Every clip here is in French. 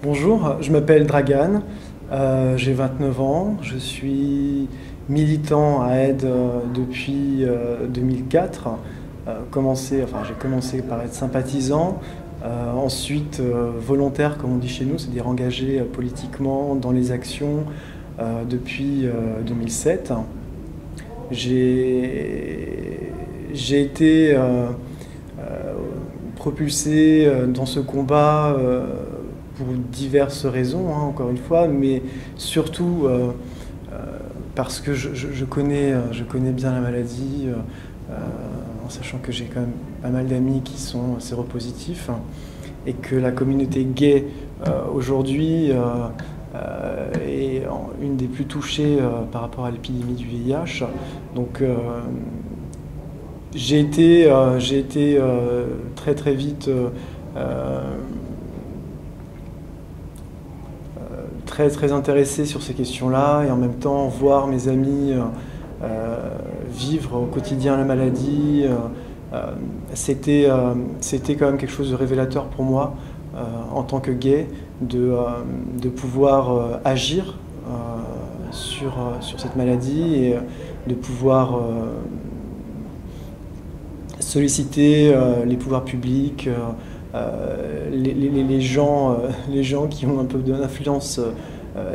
Bonjour, je m'appelle Dragan, j'ai 29 ans, je suis militant à Aide depuis 2004. J'ai commencé par être sympathisant, ensuite volontaire comme on dit chez nous, c'est-à-dire engagé politiquement dans les actions depuis 2007. J'ai été propulsé dans ce combat pour diverses raisons, hein, encore une fois, mais surtout parce que je connais bien la maladie, en sachant que j'ai quand même pas mal d'amis qui sont séropositifs, et que la communauté gay aujourd'hui est une des plus touchées par rapport à l'épidémie du VIH. Donc j'ai été très très vite très intéressé sur ces questions-là, et en même temps voir mes amis vivre au quotidien la maladie, c'était quand même quelque chose de révélateur pour moi en tant que gay, de pouvoir agir sur cette maladie et de pouvoir solliciter les pouvoirs publics, les gens qui ont un peu d'influence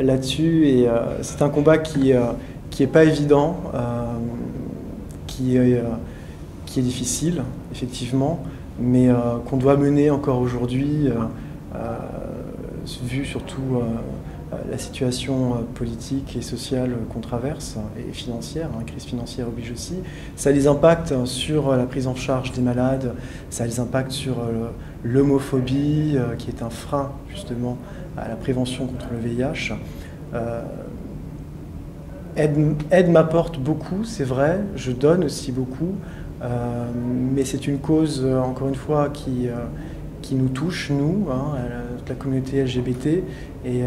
là-dessus. Et c'est un combat qui est pas évident, qui est difficile, effectivement, mais qu'on doit mener encore aujourd'hui, vu surtout la situation politique et sociale qu'on traverse, et financière, hein, crise financière oblige aussi. Ça a des impacts sur la prise en charge des malades, ça a des impacts sur l'homophobie, qui est un frein justement à la prévention contre le VIH. Aide m'apporte beaucoup, c'est vrai, je donne aussi beaucoup, mais c'est une cause, encore une fois, qui nous touche, nous, hein, toute la communauté LGBT. Et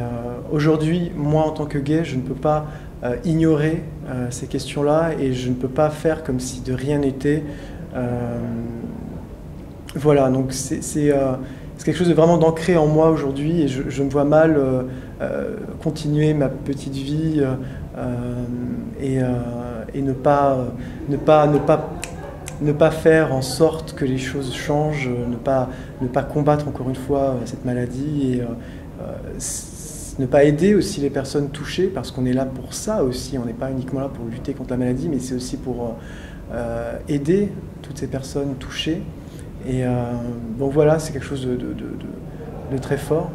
aujourd'hui, moi, en tant que gay, je ne peux pas ignorer ces questions-là, et je ne peux pas faire comme si de rien n'était. Voilà, donc c'est quelque chose de vraiment d'ancré en moi aujourd'hui, et je me vois mal continuer ma petite vie et ne pas faire en sorte que les choses changent, ne pas combattre encore une fois cette maladie, et ne pas aider aussi les personnes touchées, parce qu'on est là pour ça aussi, on n'est pas uniquement là pour lutter contre la maladie, mais c'est aussi pour aider toutes ces personnes touchées. Et donc voilà, c'est quelque chose de très fort.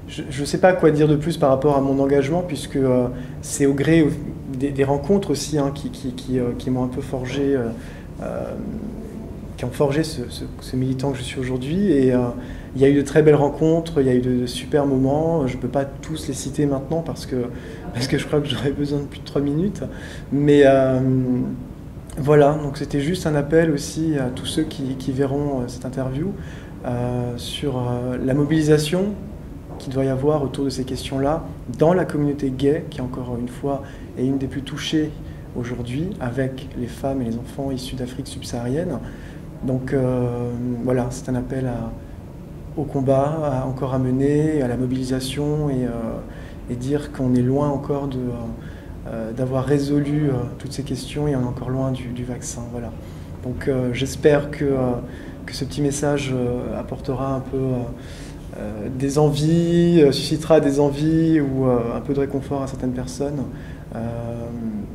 Je ne sais pas quoi dire de plus par rapport à mon engagement, puisque c'est au gré des rencontres aussi, hein, qui m'ont un peu forgé, qui ont forgé ce militant que je suis aujourd'hui. Et il y a eu de très belles rencontres, il y a eu de super moments. Je ne peux pas tous les citer maintenant parce que je crois que j'aurais besoin de plus de 3 minutes. Mais voilà, donc c'était juste un appel aussi à tous ceux qui verront cette interview sur la mobilisation qu'il doit y avoir autour de ces questions-là dans la communauté gay, qui encore une fois est une des plus touchées aujourd'hui, avec les femmes et les enfants issus d'Afrique subsaharienne. Donc voilà, c'est un appel au combat, encore à mener, à la mobilisation, et dire qu'on est loin encore d'avoir résolu toutes ces questions, et on est encore loin du vaccin. Voilà. Donc j'espère que ce petit message apportera un peu des envies, suscitera des envies ou un peu de réconfort à certaines personnes.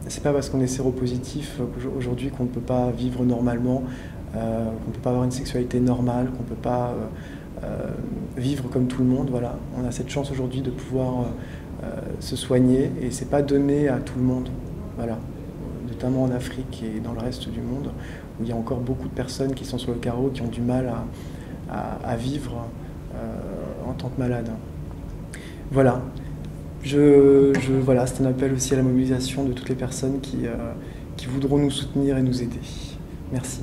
C'est pas parce qu'on est séropositif aujourd'hui qu'on ne peut pas vivre normalement, qu'on ne peut pas avoir une sexualité normale, qu'on ne peut pas vivre comme tout le monde. Voilà. On a cette chance aujourd'hui de pouvoir se soigner, et c'est pas donné à tout le monde. Voilà. Notamment en Afrique et dans le reste du monde, où il y a encore beaucoup de personnes qui sont sur le carreau, qui ont du mal à vivre en tant que malade. Voilà. Voilà, c'est un appel aussi à la mobilisation de toutes les personnes qui voudront nous soutenir et nous aider. Merci.